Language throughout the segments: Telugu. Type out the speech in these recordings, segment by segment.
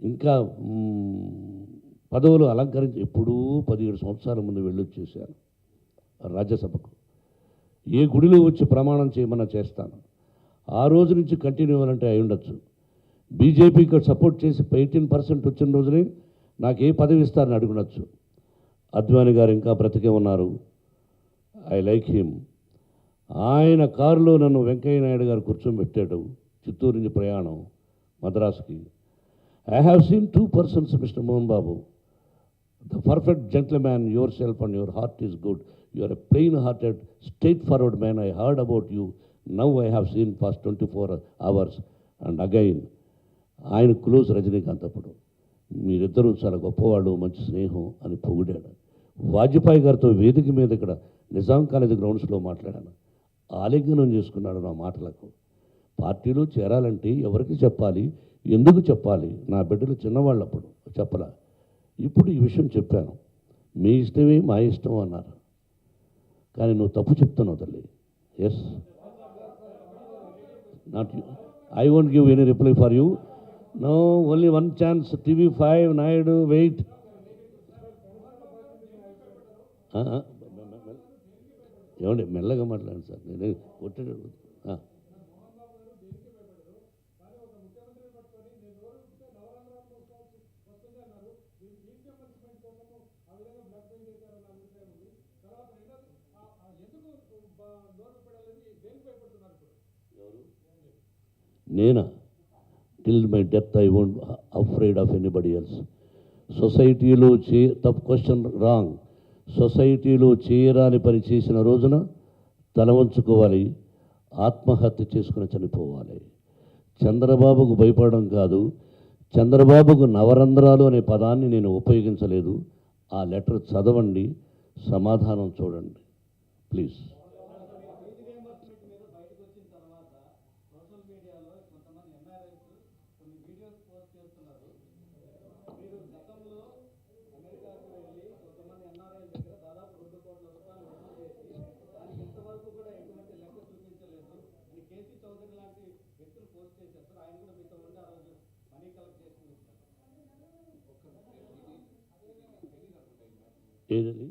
ఇంకా పదవులు అలంకరించి ఎప్పుడూ 17 సంవత్సరాల ముందు వెళ్ళొచ్చేసాను రాజ్యసభకు. ఏ గుడిలో వచ్చి ప్రమాణం చేయమన్నా చేస్తాను. ఆ రోజు నుంచి కంటిన్యూ అవ్వాలంటే అయి ఉండొచ్చు. బీజేపీకి సపోర్ట్ చేసి 18% వచ్చిన రోజునే నాకు ఏ పదవి ఇస్తారని అడుగునొచ్చు. అద్వానీ గారు ఇంకా బ్రతికే ఉన్నారు. I like him. ఆయన కారులో నన్ను వెంకయ్య నాయుడు గారు కూర్చోబెట్టాడు. చిత్తూరు నుంచి ప్రయాణం మద్రాసుకి. I have seen 2 persons, Mr. Mohan Babu. The perfect gentleman, yourself and your heart is good. You are a plain-hearted, straightforward man. I heard about you. Now I have seen past 24 hours. And again, ఆయన క్లోజ్ రజనీకాంత్ అప్పుడు. మీరిద్దరూ చాలా గొప్పవాళ్ళు, మంచి స్నేహం అని పొగిడాడు. వాజ్పేయి గారితో వేదిక మీద ఇక్కడ నిజాం కాలేజ్ గ్రౌండ్స్లో మాట్లాడాను. ఆలింగనం చేసుకున్నాడు నా మాటలకు. పార్టీలో చేరాలంటే ఎవరికి చెప్పాలి, ఎందుకు చెప్పాలి? నా బిడ్డలు చిన్నవాళ్ళప్పుడు చెప్పలా. ఇప్పుడు ఈ విషయం చెప్పాను. మీ ఇష్టమే మా ఇష్టం అన్నారు. కానీ నువ్వు తప్పు చెప్తున్నావు తల్లి. Yes, not you. I won't give any reply for you. No, only one chance. TV5 Naidu wait. ఏమండి మెల్లగా మాట్లాడండి సార్, నేనే కొట్టాడు. నేనా? Till my death I won't afraid of anybody else. సొసైటీలో తప్పు క్వశ్చన్ రాంగ్. సొసైటీలో చేయరాని పని చేసిన రోజున తల వంచుకోవాలి, ఆత్మహత్య చేసుకుని చనిపోవాలి. చంద్రబాబుకు భయపడడం కాదు, చంద్రబాబుకు నవరంధ్రాలు అనే పదాన్ని నేను ఉపయోగించలేదు. ఆ లెటర్ చదవండి, సమాధానం చూడండి ప్లీజ్. ఏదని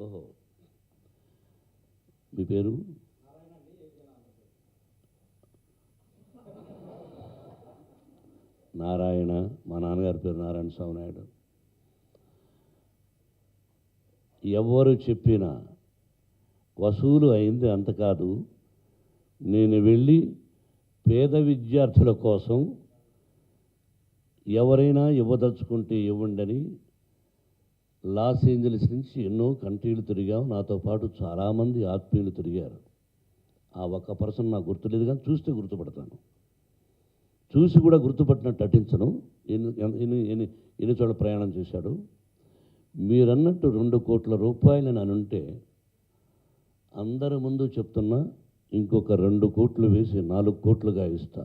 ఓహో, మీ పేరు? నారాయణ. మా నాన్నగారి పేరు నారాయణ స్వామి నాయుడు. ఎవరు చెప్పినా వసూలు అయింది అంత కాదు. నేను వెళ్ళి పేద విద్యార్థుల కోసం ఎవరైనా ఇవ్వదలుచుకుంటే ఇవ్వండి. లాస్ ఏంజలీస్ నుంచి ఎన్నో కంట్రీలు తిరిగాం. నాతో పాటు చాలామంది ఆత్మీయులు తిరిగారు. ఆ ఒక్క పర్సన్ నాకు గుర్తులేదు, కానీ చూస్తే గుర్తుపడతాను. చూసి కూడా గుర్తుపట్టినట్టు నటించను. ఎన్ని చోట్ల ప్రయాణం చేశాడు. మీరన్నట్టు 2 కోట్ల రూపాయలు నేను ఉంటే అందరి ముందు చెప్తున్నా, ఇంకొక 2 కోట్లు వేసి 4 కోట్లుగా ఇస్తా.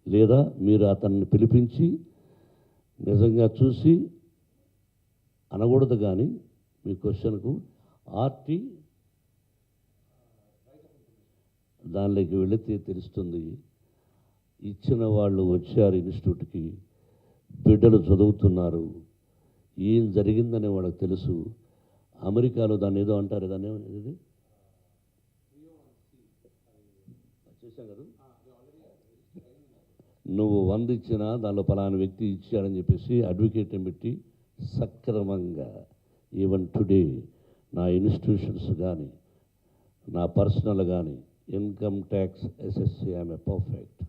లేదా మీరు అతన్ని పిలిపించి నిజంగా చూసి అనకూడదు. కానీ మీ క్వశ్చన్కు ఆర్టీ దానిలోకి వెళితే తెలుస్తుంది. ఇచ్చిన వాళ్ళు వచ్చారు ఇన్స్టిట్యూట్కి, బిడ్డలు చదువుతున్నారు, ఏం జరిగిందని వాళ్ళకి తెలుసు. అమెరికాలో దాన్ని ఏదో అంటారు, దాన్ని ఏది చేశాం కదా, నువ్వు 100 ఇచ్చినా దానిలో ఫలానా వ్యక్తి ఇచ్చాడని చెప్పేసి అడ్వకేట్ని పెట్టి సక్రమంగా ఈవెన్ టుడే నా ఇన్స్టిట్యూషన్స్ కానీ నా పర్సనల్ కానీ income tax SSC I'm a perfect.